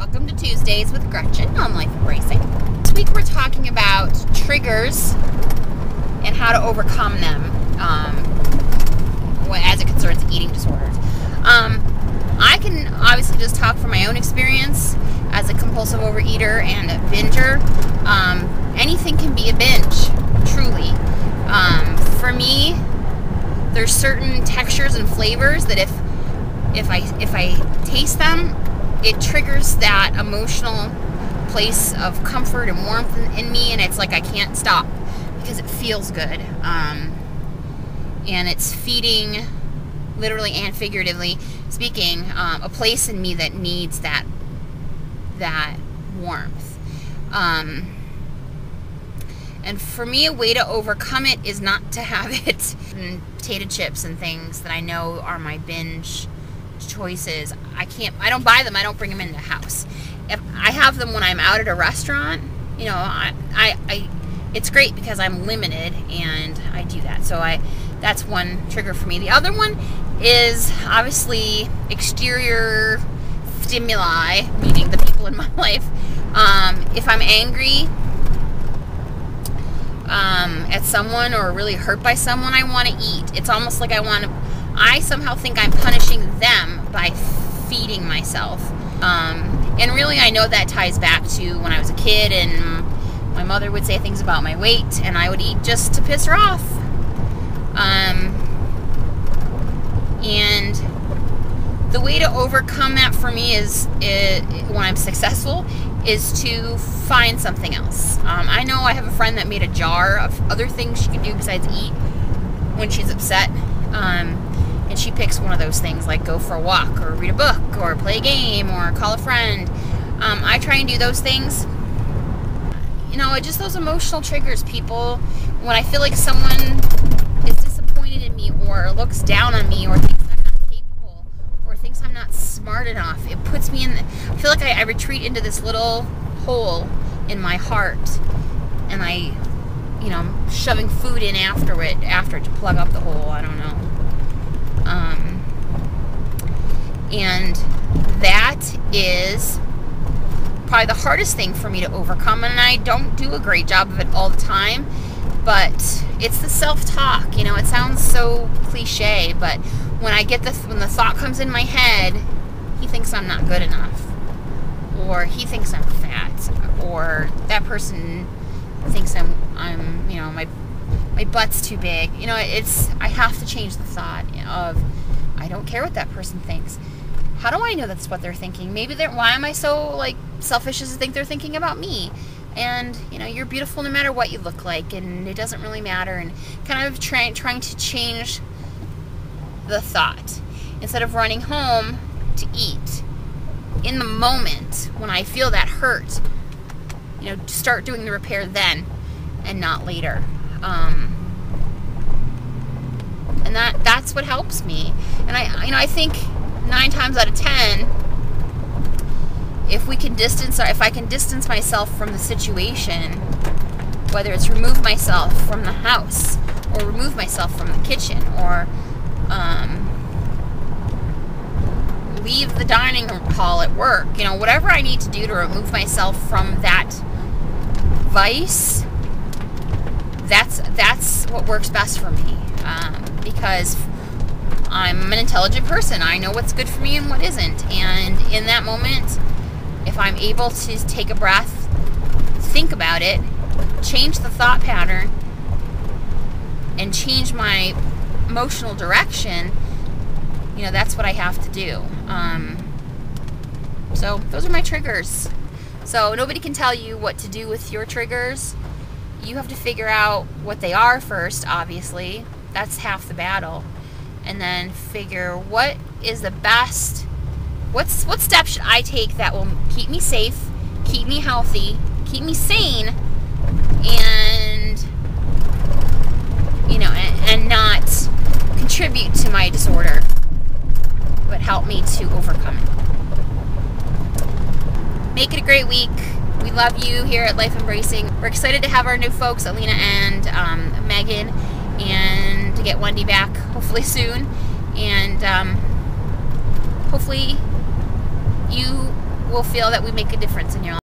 Welcome to Tuesdays with Gretchen on Life Embracing. This week we're talking about triggers and how to overcome them as it concerns eating disorders. I can obviously just talk from my own experience as a compulsive overeater and a binger. Anything can be a binge, truly. For me, there's certain textures and flavors that if I taste them, it triggers that emotional place of comfort and warmth in me, and it's like I can't stop because it feels good. And it's feeding, literally and figuratively speaking, a place in me that needs that warmth. And for me, a way to overcome it is not to have it in potato chips and things that I know are my binge choices. I don't buy them. I don't bring them in the house. If I have them when I'm out at a restaurant, you know, it's great because I'm limited and I do that. So that's one trigger for me. The other one is obviously exterior stimuli, meaning the people in my life. If I'm angry at someone or really hurt by someone, I want to eat. It's almost like I somehow think I'm punishing them by feeding myself. And really, I know that ties back to when I was a kid and my mother would say things about my weight and I would eat just to piss her off. And the way to overcome that for me is when I'm successful, is to find something else. I know I have a friend that made a jar of other things she can do besides eat when she's upset. And she picks one of those things, like go for a walk or read a book or play a game or call a friend. I try and do those things. You know, just those emotional triggers, people. When I feel like someone is disappointed in me or looks down on me or thinks I'm not capable or thinks I'm not smart enough, it puts me I feel like I retreat into this little hole in my heart, and I'm shoving food in after it to plug up the hole. I don't know. And that is probably the hardest thing for me to overcome, and I don't do a great job of it all the time, but it's the self-talk. You know, it sounds so cliche, but when the thought comes in my head, he thinks I'm not good enough, or he thinks I'm fat, or that person thinks I'm my butt's too big. You know, I have to change the thought of, I don't care what that person thinks. How do I know that's what they're thinking? Why am I so selfish as to think they're thinking about me? And you're beautiful no matter what you look like, and it doesn't really matter. And kind of trying to change the thought instead of running home to eat in the moment when I feel that hurt. Start doing the repair then and not later. And that's what helps me. And I think 9 times out of 10, if I can distance myself from the situation, whether it's remove myself from the house or remove myself from the kitchen or leave the dining hall at work, whatever I need to do to remove myself from that vice, that's what works best for me. Because I'm an intelligent person. I know what's good for me and what isn't. And in that moment, if I'm able to take a breath, think about it, change the thought pattern, and change my emotional direction, that's what I have to do. So those are my triggers. So nobody can tell you what to do with your triggers. You have to figure out what they are first, obviously. That's half the battle. And then figure what is the best, what steps should I take that will keep me safe, keep me healthy, keep me sane, and and not contribute to my disorder, but help me to overcome it. Make it a great week. We love you here at Life Embracing. We're excited to have our new folks, Alina and Megan, and to get Wendy back hopefully soon. And hopefully you will feel that we make a difference in your